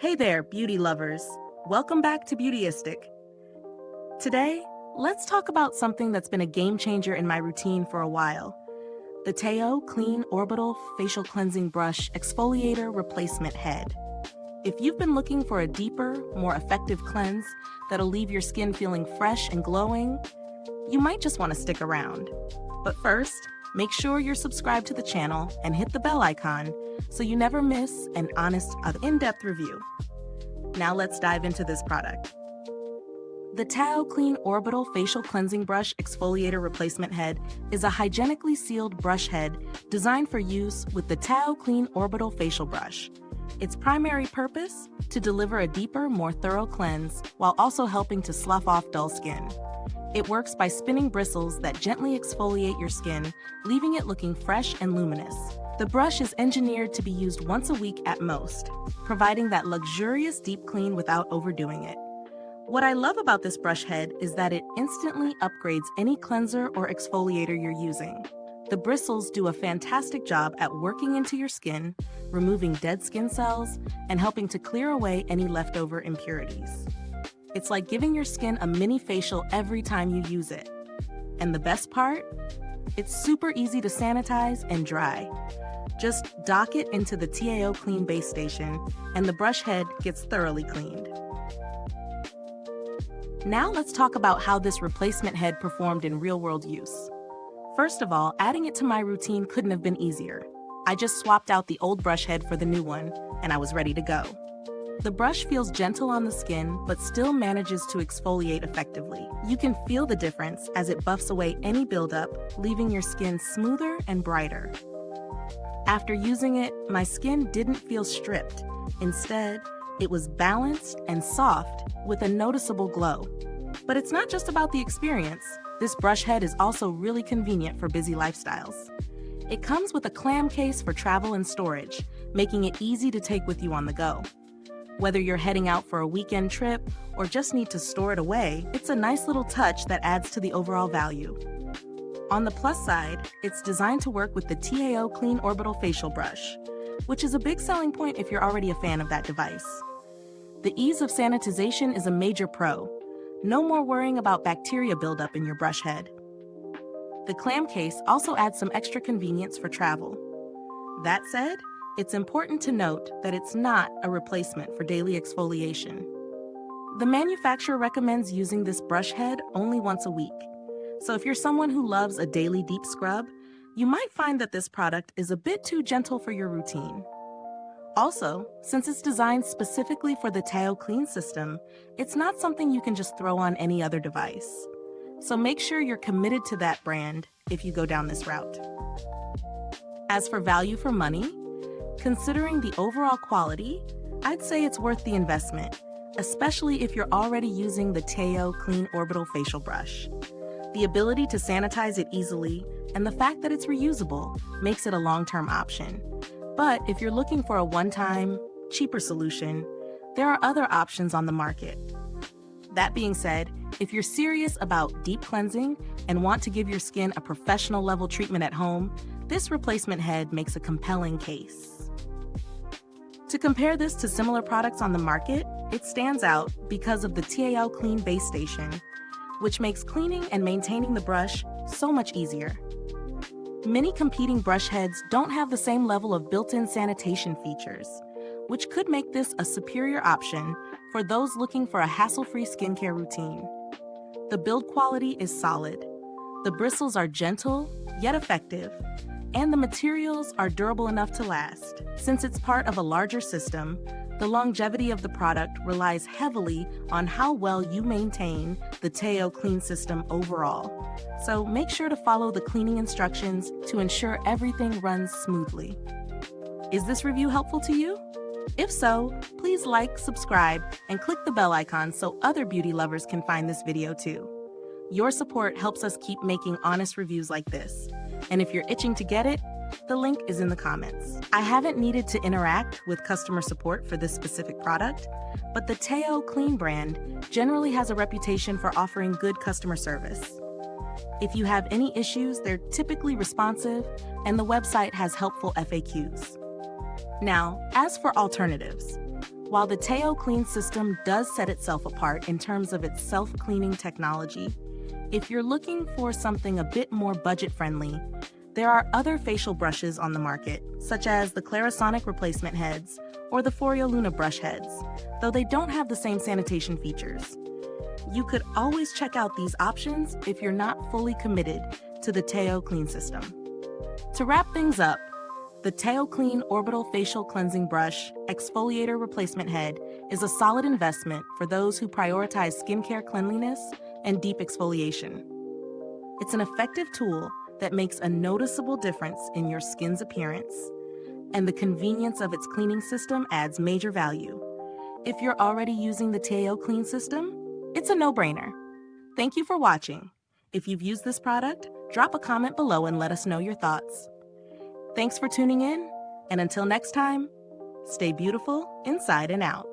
Hey there, beauty lovers. Welcome back to Beautyistic. Today, let's talk about something that's been a game changer in my routine for a while. The TAO Clean Orbital Facial Cleansing Brush Exfoliator Replacement Head. If you've been looking for a deeper, more effective cleanse that'll leave your skin feeling fresh and glowing, you might just want to stick around. But first, make sure you're subscribed to the channel and hit the bell icon so you never miss an honest, in-depth review. Now let's dive into this product. The TAO Clean Orbital Facial Cleansing Brush Exfoliator Replacement Head is a hygienically sealed brush head designed for use with the TAO Clean Orbital Facial Brush. Its primary purpose? To deliver a deeper, more thorough cleanse while also helping to slough off dull skin. It works by spinning bristles that gently exfoliate your skin, leaving it looking fresh and luminous. The brush is engineered to be used once a week at most, providing that luxurious deep clean without overdoing it. What I love about this brush head is that it instantly upgrades any cleanser or exfoliator you're using. The bristles do a fantastic job at working into your skin, removing dead skin cells, and helping to clear away any leftover impurities. It's like giving your skin a mini facial every time you use it. And the best part? It's super easy to sanitize and dry. Just dock it into the TAO Clean base station, and the brush head gets thoroughly cleaned. Now let's talk about how this replacement head performed in real-world use. First of all, adding it to my routine couldn't have been easier. I just swapped out the old brush head for the new one, and I was ready to go. The brush feels gentle on the skin, but still manages to exfoliate effectively. You can feel the difference as it buffs away any buildup, leaving your skin smoother and brighter. After using it, my skin didn't feel stripped. Instead, it was balanced and soft with a noticeable glow. But it's not just about the experience. This brush head is also really convenient for busy lifestyles. It comes with a clam case for travel and storage, making it easy to take with you on the go. Whether you're heading out for a weekend trip or just need to store it away, it's a nice little touch that adds to the overall value. On the plus side, it's designed to work with the TAO Clean Orbital Facial Brush, which is a big selling point if you're already a fan of that device. The ease of sanitization is a major pro. No more worrying about bacteria buildup in your brush head. The clam case also adds some extra convenience for travel. That said, it's important to note that it's not a replacement for daily exfoliation. The manufacturer recommends using this brush head only once a week. So if you're someone who loves a daily deep scrub, you might find that this product is a bit too gentle for your routine. Also, since it's designed specifically for the TAO Clean system, it's not something you can just throw on any other device. So make sure you're committed to that brand if you go down this route. As for value for money, considering the overall quality, I'd say it's worth the investment, especially if you're already using the TAO Clean Orbital Facial Brush. The ability to sanitize it easily and the fact that it's reusable makes it a long-term option. But if you're looking for a one-time, cheaper solution, there are other options on the market. That being said, if you're serious about deep cleansing and want to give your skin a professional-level treatment at home, this replacement head makes a compelling case. To compare this to similar products on the market, it stands out because of the TAO Clean base station, which makes cleaning and maintaining the brush so much easier. Many competing brush heads don't have the same level of built-in sanitation features, which could make this a superior option for those looking for a hassle-free skincare routine. The build quality is solid. The bristles are gentle, yet effective, and the materials are durable enough to last. Since it's part of a larger system, the longevity of the product relies heavily on how well you maintain the TAO Clean system overall. So make sure to follow the cleaning instructions to ensure everything runs smoothly. Is this review helpful to you? If so, please like, subscribe, and click the bell icon so other beauty lovers can find this video too. Your support helps us keep making honest reviews like this. And if you're itching to get it, the link is in the comments. I haven't needed to interact with customer support for this specific product, but the TAO Clean brand generally has a reputation for offering good customer service. If you have any issues, they're typically responsive, and the website has helpful FAQs. Now, as for alternatives, While the TAO Clean system does set itself apart in terms of its self-cleaning technology, if you're looking for something a bit more budget-friendly, there are other facial brushes on the market, such as the Clarisonic replacement heads or the Foreo Luna brush heads, though they don't have the same sanitation features. You could always check out these options if you're not fully committed to the TAO Clean system. To wrap things up, the TAO Clean Orbital Facial Cleansing Brush Exfoliator Replacement Head is a solid investment for those who prioritize skincare cleanliness and deep exfoliation. It's an effective tool that makes a noticeable difference in your skin's appearance, and the convenience of its cleaning system adds major value. If you're already using the TAO Clean system, it's a no-brainer. Thank you for watching. If you've used this product, drop a comment below and let us know your thoughts. Thanks for tuning in, and until next time, stay beautiful inside and out.